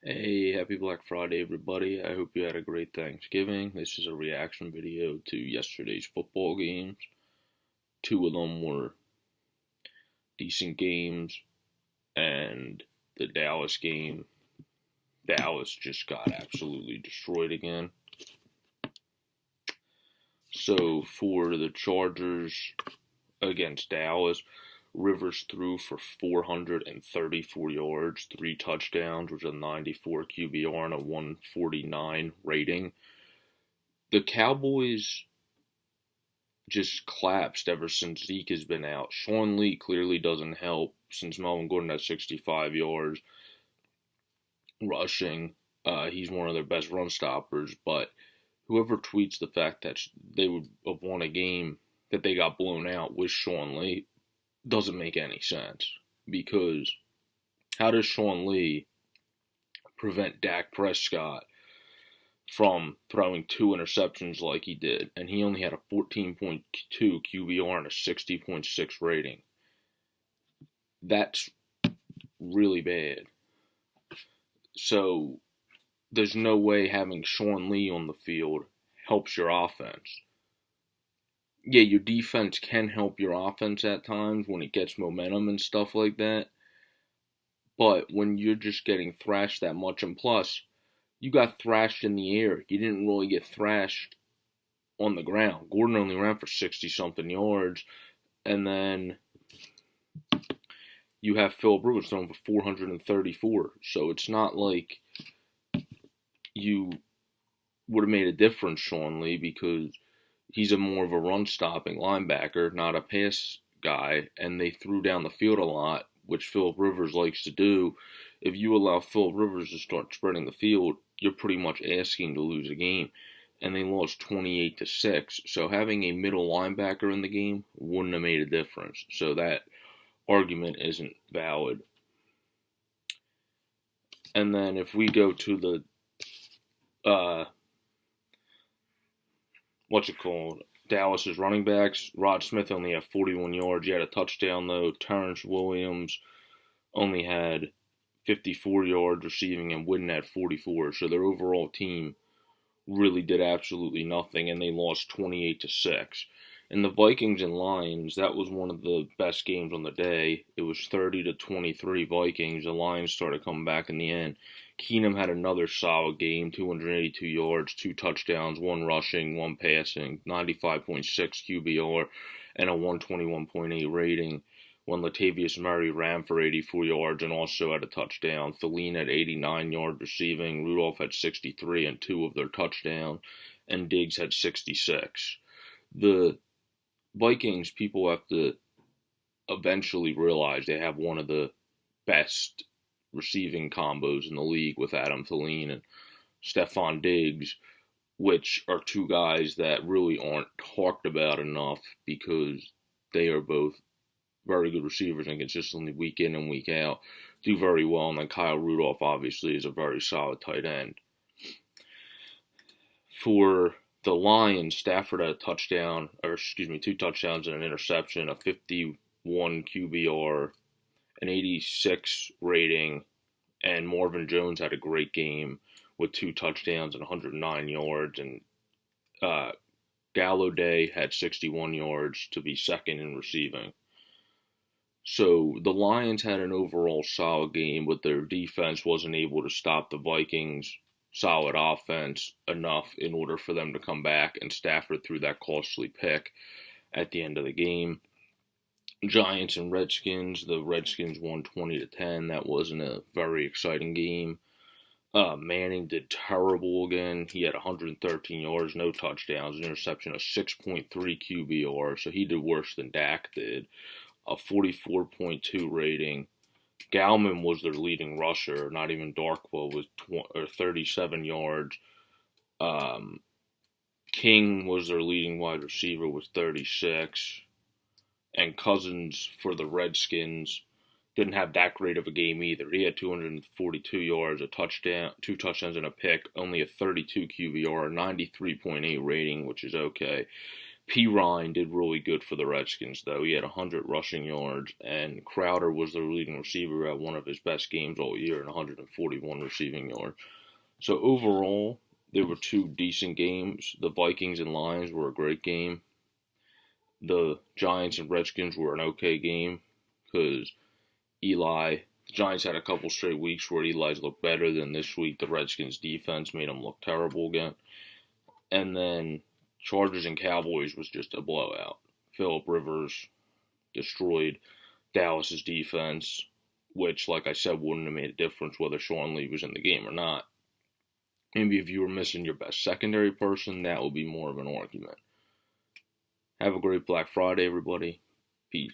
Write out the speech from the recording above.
Hey, happy Black Friday, everybody. I hope you had a great Thanksgiving. This is a reaction video to yesterday's football games. Two of them were decent games, and the Dallas game, Dallas just got absolutely destroyed again. So for the Chargers against Dallas, Rivers threw for 434 yards, 3 touchdowns, which is a 94 QBR and a 149 rating. The Cowboys just collapsed ever since Zeke has been out. Sean Lee clearly doesn't help since Melvin Gordon has 65 yards rushing. He's one of their best run stoppers, but whoever tweets the fact that they would have won a game that they got blown out with Sean Lee doesn't make any sense. Because how does Sean Lee prevent Dak Prescott from throwing 2 interceptions like he did, and he only had a 14.2 QBR and a 60.6 rating? That's really bad. So there's no way having Sean Lee on the field helps your offense. Yeah, your defense can help your offense at times when it gets momentum and stuff like that, but when you're just getting thrashed that much, and plus, you got thrashed in the air. You didn't really get thrashed on the ground. Gordon only ran for 60-something yards, and then you have Philip Rivers throwing for 434. So it's not like you would have made a difference, Sean Lee, because he's more of a run-stopping linebacker, not a pass guy, and they threw down the field a lot, which Philip Rivers likes to do. If you allow Philip Rivers to start spreading the field, you're pretty much asking to lose a game. And they lost 28-6. So having a middle linebacker in the game wouldn't have made a difference. So that argument isn't valid. And then if we go to the Dallas's running backs, Rod Smith only had 41 yards. He had a touchdown though. Terrence Williams only had 54 yards receiving, and Wooden had 44. So their overall team really did absolutely nothing, and they lost 28-6. And the Vikings and Lions, that was one of the best games on the day. It was 30-23 Vikings. The Lions started coming back in the end. Keenum had another solid game, 282 yards, 2 touchdowns, 1 rushing, 1 passing, 95.6 QBR, and a 121.8 rating. When Latavius Murray ran for 84 yards and also had a touchdown. Thielen had 89 yards receiving. Rudolph had 63 and 2 of their touchdowns. And Diggs had 66. The Vikings, people have to eventually realize they have one of the best receiving combos in the league with Adam Thielen and Stephon Diggs, which are two guys that really aren't talked about enough because they are both very good receivers and consistently week in and week out do very well. And then Kyle Rudolph obviously is a very solid tight end. For the Lions, Stafford had a touchdown, 2 touchdowns and an interception, a 51 QBR, an 86 rating, and Marvin Jones had a great game with 2 touchdowns and 109 yards, and Galladay had 61 yards to be second in receiving. So the Lions had an overall solid game, but their defense wasn't able to stop the Vikings' solid offense enough in order for them to come back, and Stafford threw that costly pick at the end of the game. Giants and Redskins, the Redskins won 20-10. That wasn't a very exciting game. Manning did terrible again. He had 113 yards, no touchdowns, an interception, a 6.3 QBR, so he did worse than Dak did. A 44.2 rating. Gallman was their leading rusher. Not even Darkwa was 37 yards. King was their leading wide receiver with 36. And Cousins for the Redskins didn't have that great of a game either. He had 242 yards, a touchdown, 2 touchdowns and a pick, only a 32 QBR, 93.8 rating, which is okay. P. Ryan did really good for the Redskins, though. He had 100 rushing yards, and Crowder was their leading receiver at one of his best games all year and 141 receiving yards. So overall, there were two decent games. The Vikings and Lions were a great game. The Giants and Redskins were an okay game because the Giants had a couple straight weeks where Eli's looked better than this week. The Redskins defense made him look terrible again. And then Chargers and Cowboys was just a blowout. Phillip Rivers destroyed Dallas's defense, which, like I said, wouldn't have made a difference whether Sean Lee was in the game or not. Maybe if you were missing your best secondary person, that would be more of an argument. Have a great Black Friday, everybody. Peace.